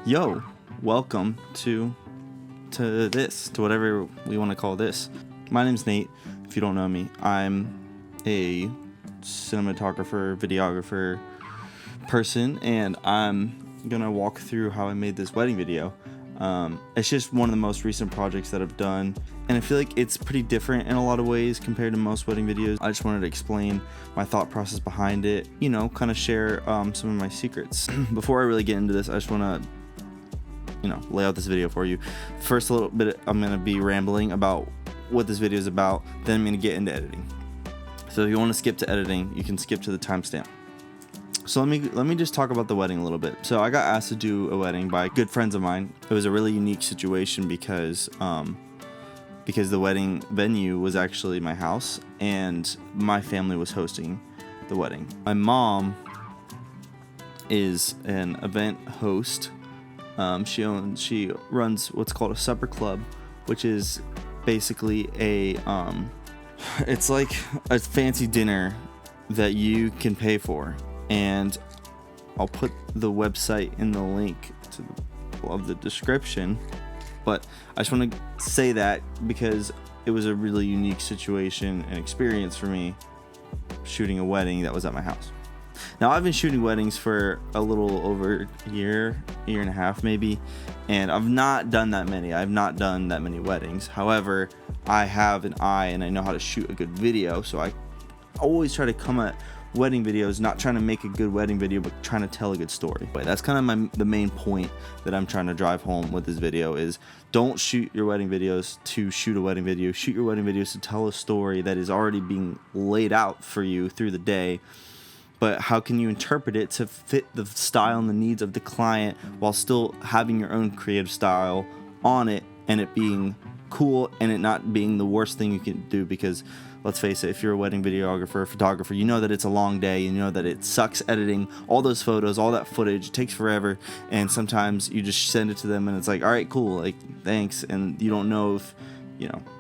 Yo, welcome to whatever we want to call this. My name's Nate. If you don't know me, I'm a cinematographer, videographer person, and I'm gonna walk through how I made this wedding video. It's just one of the most recent projects that I've done, and I feel like it's pretty different in a lot of ways compared to most wedding videos. I just wanted to explain my thought process behind it, kind of share some of my secrets. Before I really get into this, I just want to lay out this video for you. First, a little bit, I'm going to be rambling about what this video is about, then I'm going to get into editing. So if you want to skip to editing, you can skip to the timestamp. So let me just talk about the wedding a little bit. So I got asked to do a wedding by good friends of mine. It was a really unique situation because the wedding venue was actually my house and my family was hosting the wedding. My mom is an event host. She runs what's called a supper club, which is basically it's like a fancy dinner that you can pay for, and I'll put the website in the link of the description. But I just want to say that because it was a really unique situation and experience for me shooting a wedding that was at my house. Now, I've been shooting weddings for a little over a year and a half maybe, and I've not done that many. I've not done that many weddings. However, I have an eye and I know how to shoot a good video, so I always try to come at wedding videos not trying to make a good wedding video, but trying to tell a good story. But that's kind of the main point that I'm trying to drive home with this video is don't shoot your wedding videos to shoot a wedding video. Shoot your wedding videos to tell a story that is already being laid out for you through the day. But how can you interpret it to fit the style and the needs of the client while still having your own creative style on it and it being cool and it not being the worst thing you can do? Because let's face it, if you're a wedding videographer or photographer, you know that it's a long day, you know that it sucks editing all those photos, all that footage. It takes forever, and sometimes you just send it to them and it's like, all right, cool, like, thanks, and you don't know if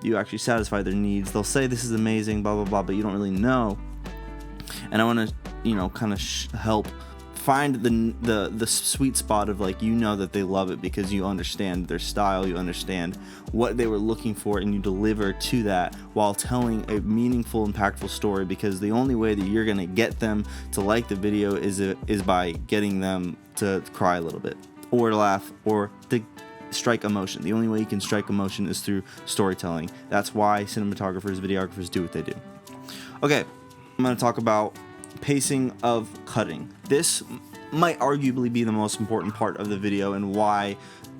you actually satisfy their needs. They'll say this is amazing, blah blah blah, but you don't really know. And I want to kind of help find the sweet spot of that they love it because you understand their style, you understand what they were looking for, and you deliver to that while telling a meaningful, impactful story. Because the only way that you're gonna get them to like the video is by getting them to cry a little bit or laugh or to strike emotion. The only way you can strike emotion is through storytelling. That's why cinematographers, videographers do what they do. Okay, I'm gonna talk about pacing of cutting. This might arguably be the most important part of the video and why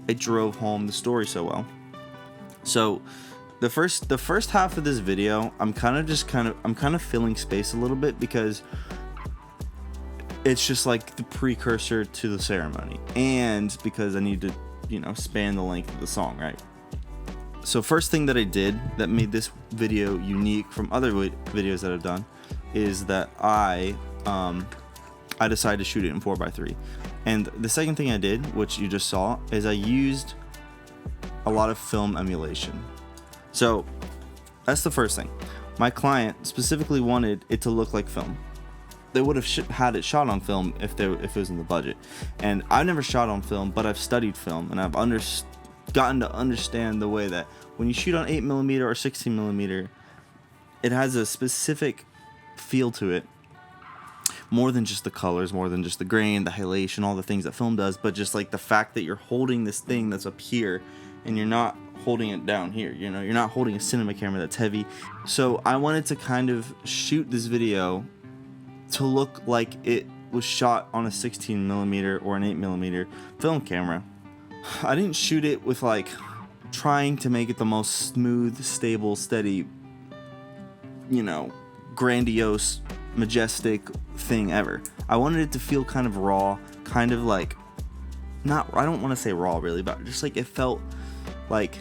it drove home the story so well. So the first half of this video, I'm kind of filling space a little bit because it's just like the precursor to the ceremony, and because I need to span the length of the song, right? So first thing that I did that made this video unique from other videos that I've done is that I decided to shoot it in 4x3. And the second thing I did, which you just saw, is I used a lot of film emulation. So that's the first thing. My client specifically wanted it to look like film. They would have had it shot on film if it was in the budget. And I've never shot on film, but I've studied film, and I've gotten to understand the way that when you shoot on 8mm or 16mm, it has a specific feel to it, more than just the colors, more than just the grain, the halation, all the things that film does, but just like the fact that you're holding this thing that's up here and you're not holding it down here, you're not holding a cinema camera that's heavy. So I wanted to kind of shoot this video to look like it was shot on a 16mm or an 8mm film camera. I didn't shoot it with trying to make it the most smooth, stable, steady, grandiose, majestic thing ever. I wanted it to feel kind of raw, kind of I don't want to say raw really, but just it felt like,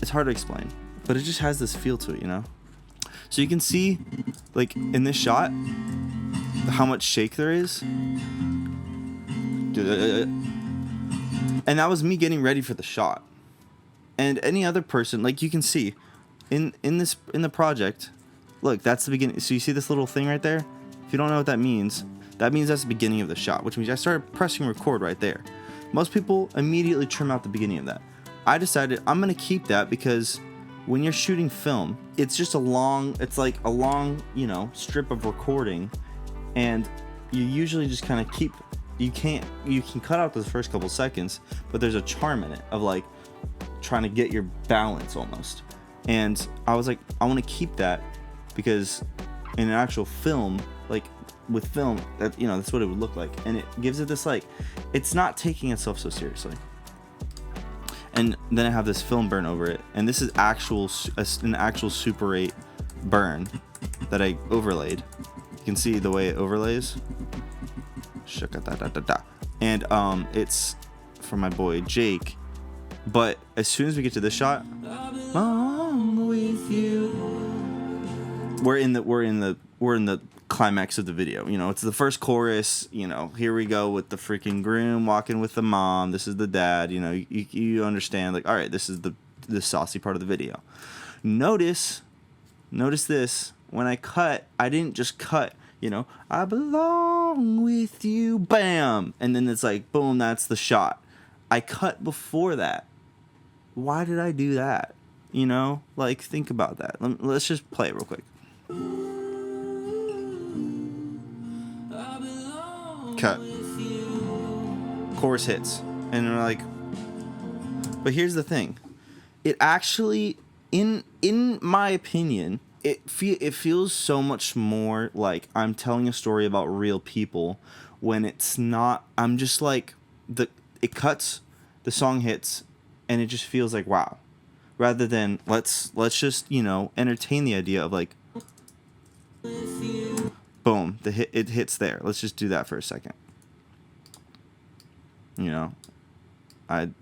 it's hard to explain, but it just has this feel to it, So you can see in this shot how much shake there is. And that was me getting ready for the shot. And any other person, you can see in the project, look, that's the beginning. So you see this little thing right there? If you don't know what that means, That means that's the beginning of the shot, which means I started pressing record right there. Most people immediately trim out the beginning of that. I decided I'm going to keep that because when you're shooting film, it's just it's like a long, strip of recording, and you usually just kind of you can cut out those first couple seconds, but there's a charm in it of like trying to get your balance almost. And I was like, I want to keep that because in an actual film, like with film, that's what it would look like, and it gives it this like, it's not taking itself so seriously. And then I have this film burn over it, and this is an actual Super 8 burn that I overlaid. You can see the way it overlays. And it's from my boy Jake. But as soon as we get to this shot, with you, we're in the climax of the video. It's the first chorus. Here we go with the freaking groom walking with the mom. This is the dad. You understand, like, all right, this is the saucy part of the video. Notice this. When I cut, I didn't just cut, I belong with you, bam, and then it's like, boom, that's the shot. I cut before that. Why did I do that? Like, think about that. Let's just play it real quick. Cut. Chorus hits, and we're like, but here's the thing. It actually, in my opinion, it feels so much more like I'm telling a story about real people when it's not. I'm just like, it cuts, the song hits, and it just feels like, wow, rather than let's just entertain the idea of like, boom, it hits there. Let's just do that for a second.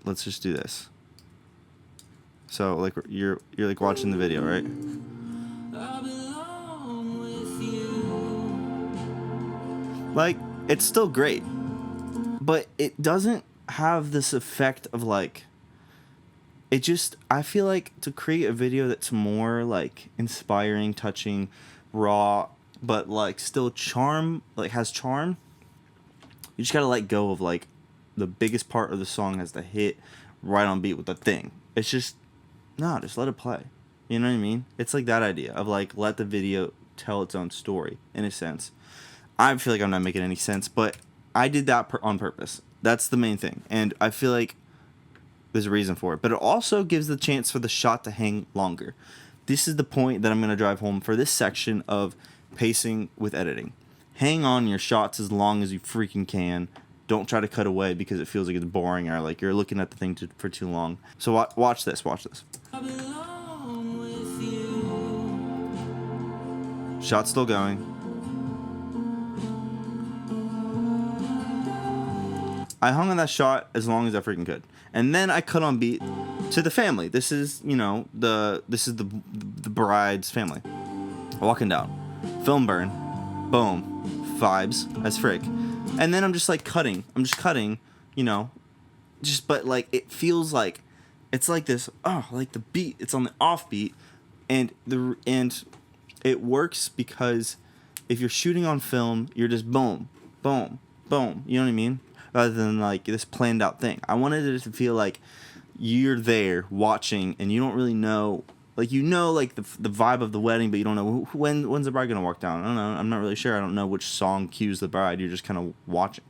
Let's just do this. So like you're like watching the video, right? Like, it's still great, but it doesn't have this effect of like, I feel like to create a video that's more like inspiring, touching, raw, but like still has charm, you just gotta let go of like the biggest part of the song has to hit right on beat with the thing. It's just let it play. You know what I mean? It's like that idea of like, let the video tell its own story in a sense. I feel like I'm not making any sense, but I did that on purpose. That's the main thing, and I feel like there's a reason for it. But it also gives the chance for the shot to hang longer. This is the point that I'm going to drive home for this section of pacing with editing. Hang on your shots as long as you freaking can. Don't try to cut away because it feels like it's boring or like you're looking at the thing for too long. So watch this. Shot's still going. I hung on that shot as long as I freaking could, and then I cut on beat to the family. This is the bride's family walking down, film burn, boom, vibes as frick, and then I'm just cutting, but like it feels like it's like this, like the beat, it's on the offbeat, and it works because if you're shooting on film, you're just boom, boom, boom, you know what I mean? Rather than like this planned out thing. I wanted it to feel like you're there watching and you don't really know, like like the vibe of the wedding, but you don't know when's the bride gonna walk down. I don't know. I'm not really sure. I don't know which song cues the bride. You're just kind of watching.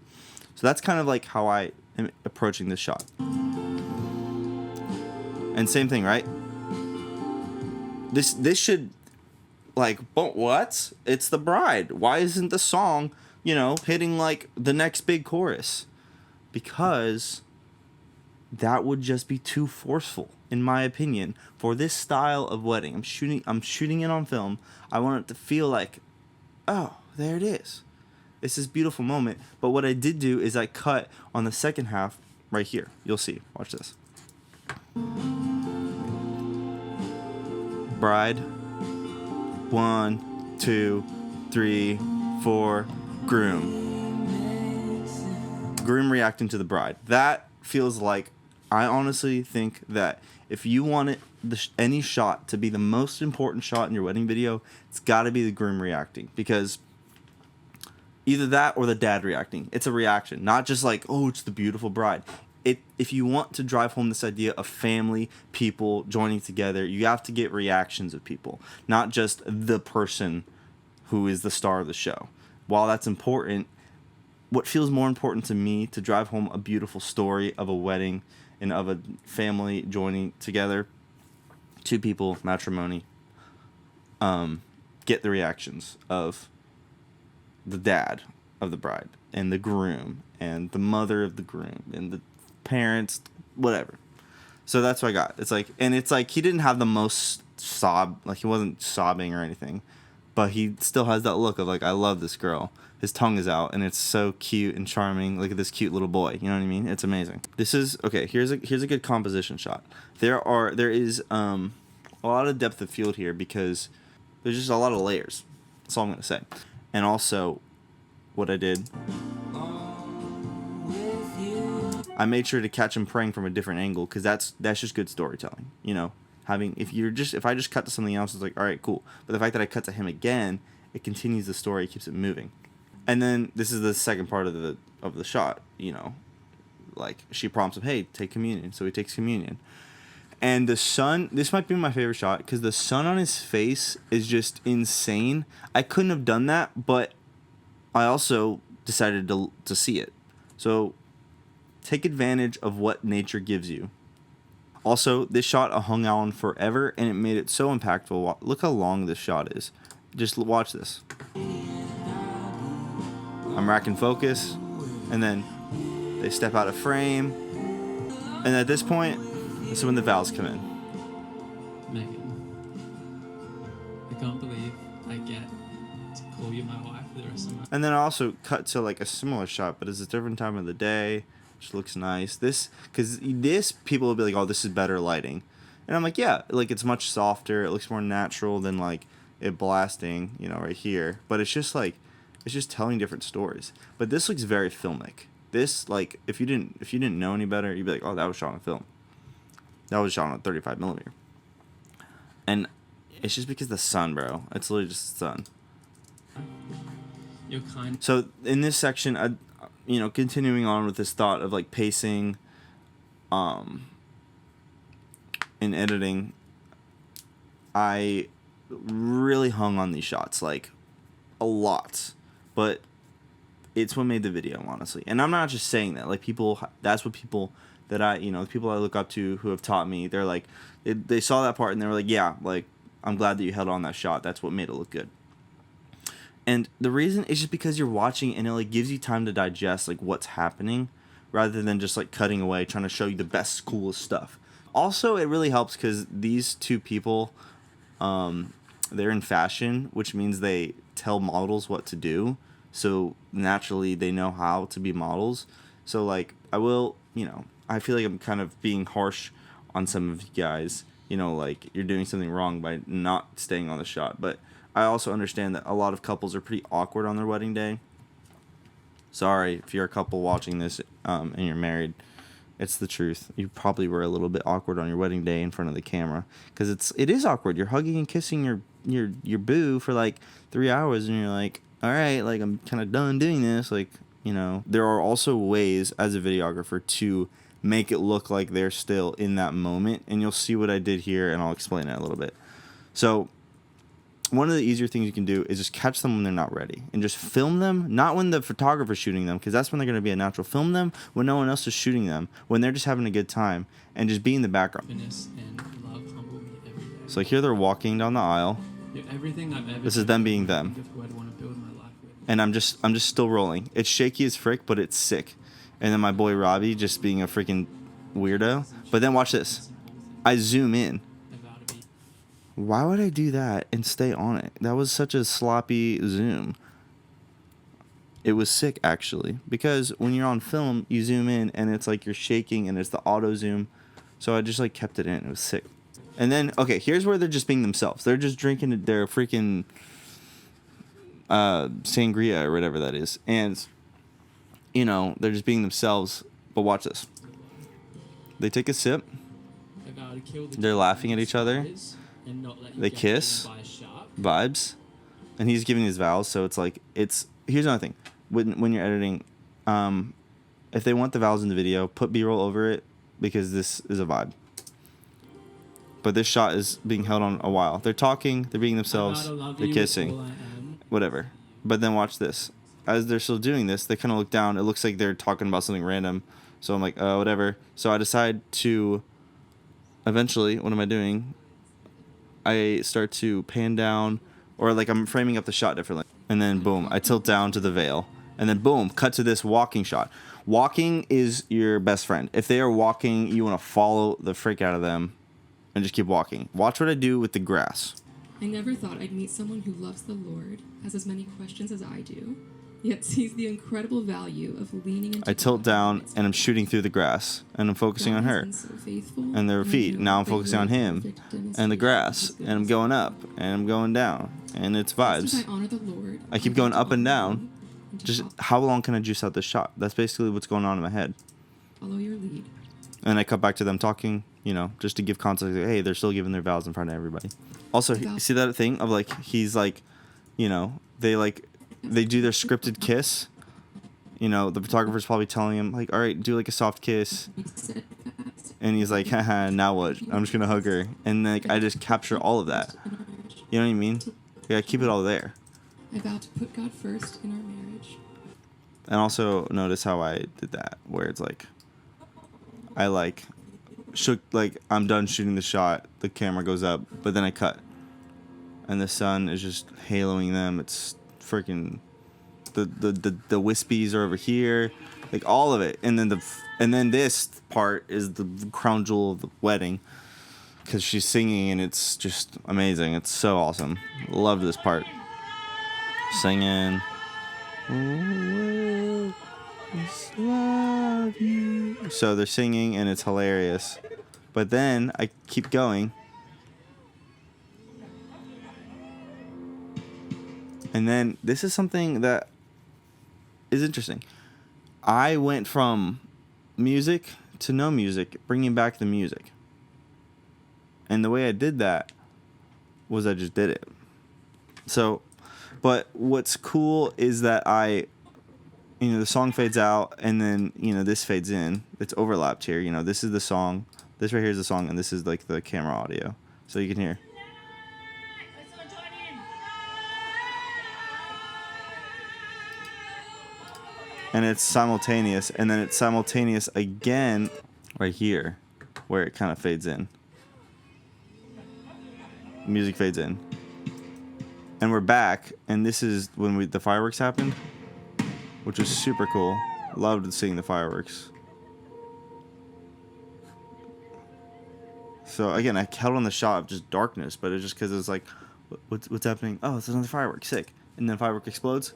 So that's kind of like how I am approaching this shot. And same thing, right? This should like, but what? It's the bride. Why isn't the song, hitting like the next big chorus? Because that would just be too forceful, in my opinion, for this style of wedding. I'm shooting it on film. I want it to feel like, oh, there it is. It's this beautiful moment. But what I did do is I cut on the second half right here. You'll see. Watch this. Bride. 1, 2, 3, 4. Groom reacting to the bride. That feels like, I honestly think that if you want it, any shot to be the most important shot in your wedding video, it's got to be the groom reacting, because Either that or the dad reacting. It's a reaction, not just like, oh, it's the beautiful bride. If you want to drive home this idea of family, people joining together, you have to get reactions of people, not just the person who is the star of the show. While that's important, what feels more important to me to drive home a beautiful story of a wedding and of a family joining together, two people, matrimony, get the reactions of the dad of the bride and the groom and the mother of the groom and the parents, whatever. So that's what I got. It's like he didn't have the most sob, like he wasn't sobbing or anything, but he still has that look of like, I love this girl. His tongue is out and it's so cute and charming. Look at this cute little boy. You know what I mean? It's amazing. This is okay. Here's a good composition shot. There is a lot of depth of field here because there's just a lot of layers. That's all I'm gonna say. And also, what I did, I made sure to catch him praying from a different angle because that's just good storytelling. You know, if I just cut to something else, it's like, all right, cool. But the fact that I cut to him again, it continues the story, it keeps it moving. And then this is the second part of the shot. You know, like she prompts him, hey, take communion. So he takes communion. And the sun, this might be my favorite shot because the sun on his face is just insane. I couldn't have done that, but I also decided to see it. So take advantage of what nature gives you. Also, this shot I hung out on forever, and it made it so impactful. Look how long this shot is. Just watch this. I'm racking focus, and then they step out of frame. And at this point, this is when the vows come in. Megan, I can't believe I get to call you my wife for the rest of my life. And then I also cut to like a similar shot, but it's a different time of the day, which looks nice. Because this, people will be like, oh, this is better lighting. And I'm like, yeah, like it's much softer. It looks more natural than like it blasting, you know, right here. But it's just like, it's just telling different stories. But this looks very filmic. This, like, if you didn't know any better, you'd be like, oh, that was shot on film. That was shot on 35 millimeter. And it's just because the sun, bro. It's literally just the sun. You're kind. So in this section, continuing on with this thought of like pacing, in editing, I really hung on these shots, like a lot, but it's what made the video, honestly. And I'm not just saying that, like that's what people that the people I look up to who have taught me, they're like, they saw that part and they were like, yeah, like, I'm glad that you held on that shot. That's what made it look good. And the reason is just because you're watching and it like gives you time to digest like what's happening rather than just like cutting away, trying to show you the best, coolest stuff. Also, it really helps because these two people, they're in fashion, which means they tell models what to do. So naturally they know how to be models. So like I feel like I'm kind of being harsh on some of you guys, like you're doing something wrong by not staying on the shot. But I also understand that a lot of couples are pretty awkward on their wedding day. Sorry if you're a couple watching this and you're married. It's the truth. You probably were a little bit awkward on your wedding day in front of the camera because it is awkward. You're hugging and kissing your boo for like 3 hours and you're like, all right, like I'm kind of done doing this. Like, there are also ways as a videographer to make it look like they're still in that moment. And you'll see what I did here and I'll explain it a little bit. So one of the easier things you can do is just catch them when they're not ready and just film them, not when the photographer's shooting them, because that's when they're going to be a natural. Film them when no one else is shooting them, when they're just having a good time, and just be in the background. And love humble me every day. So here they're walking down the aisle. Everything I've ever This is them being them. who I'd want to build my life with. And I'm just still rolling. It's shaky as frick, but it's sick. And then my boy Robbie just being a freaking weirdo. But then watch this. I zoom in. Why would I do that and stay on it? That was such a sloppy zoom. It was sick, actually. Because when you're on film, you zoom in and it's like you're shaking and it's the auto zoom. So I just like kept it in. It was sick. And then, okay, here's where they're just being themselves. They're just drinking their freaking sangria or whatever that is. And, they're just being themselves. But watch this. They take a sip. They're laughing at each other. They kiss. Vibes. And he's giving his vows. So it's like, here's another thing. when you're editing, if they want the vowels in the video, put B-roll over it, because this is a vibe. But this shot is being held on a while. They're talking, they're being themselves, they're kissing, whatever. But then watch this. As they're still doing this, they kind of look down. It looks like they're talking about something random. So I'm like, whatever. So I decide to, eventually, what am I doing? I start to pan down, or like I'm framing up the shot differently. And then boom, I tilt down to the veil. And then boom, cut to this walking shot. Walking is your best friend. If they are walking, you want to follow the frick out of them and just keep walking. Watch what I do with the grass. I never thought I'd meet someone who loves the Lord, has as many questions as I do, yet sees the incredible value of leaning into I tilt God down amidst and I'm it. shooting through the grass, and I'm focusing God on has her been so faithful, and their I feet. know Now I'm that focusing you are on him perfect and the demonstration grass, of his and I'm goodness. going up and I'm going down, and it's Just as vibes. I honor the Lord, I keep I going want to up and honor down. you and to Just follow how long can I juice out this shot? That's basically what's going on in my head. your lead. And I cut back to them talking, just to give context. Like, hey, they're still giving their vows in front of everybody. Also, see that thing of like, he's like, they do their scripted kiss. The photographer's probably telling him like, all right, do like a soft kiss. And he's like, haha, now what? I'm just going to hug her. And like, I just capture all of that. You know what I mean? Yeah, keep it all there. I vow to put God first in our marriage. And also notice how I did that, where it's like, I like shook, like I'm done shooting the shot, the camera goes up, but then I cut, and the sun is just haloing them. It's freaking the wispies are over here, like all of it, and then this part is the crown jewel of the wedding, because she's singing and it's just amazing. It's so awesome. Loved this part. Singing. Oh, just love you. So they're singing and it's hilarious. But then I keep going. And then this is something that is interesting. I went from music to no music, bringing back the music. And the way I did that was I just did it. So, but what's cool is that the song fades out, and then, this fades in. It's overlapped here. This is the song. This right here is the song, and this is like the camera audio. So you can hear. And it's simultaneous, and then it's simultaneous again right here, where it kind of fades in. Music fades in. And we're back, and this is when the fireworks happened, which was super cool. Loved seeing the fireworks. So again, I held on the shot of just darkness, but it's just because it was like, what's happening? Oh, it's another firework, sick. And then firework explodes.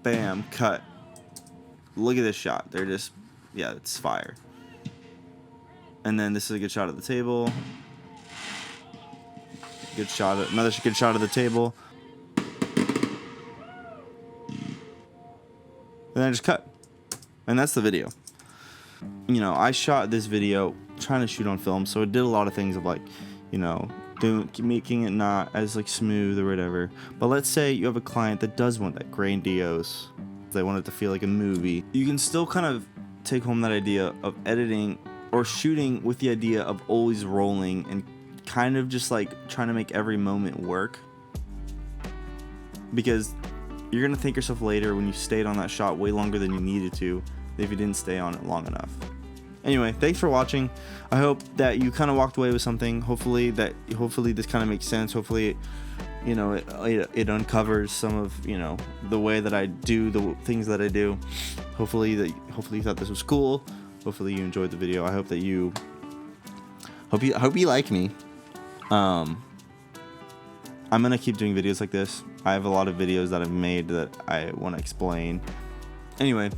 Bam, cut. Look at this shot. They're just, it's fire. And then this is a good shot of the table. Another good shot of the table. And then I just cut. And that's the video. I shot this video trying to shoot on film, so it did a lot of things of like, making it not as like smooth or whatever. But let's say you have a client that does want that grandiose. They want it to feel like a movie. You can still kind of take home that idea of editing or shooting with the idea of always rolling and kind of just like trying to make every moment work. Because you're going to thank yourself later when you stayed on that shot way longer than you needed to if you didn't stay on it long enough. Anyway, thanks for watching. I hope that you kind of walked away with something. Hopefully this kind of makes sense. Hopefully, it uncovers some of, the way that I do the things that I do. Hopefully you thought this was cool. Hopefully you enjoyed the video. I hope that you hope you like me. I'm gonna keep doing videos like this. I have a lot of videos that I've made that I want to explain. Anyway,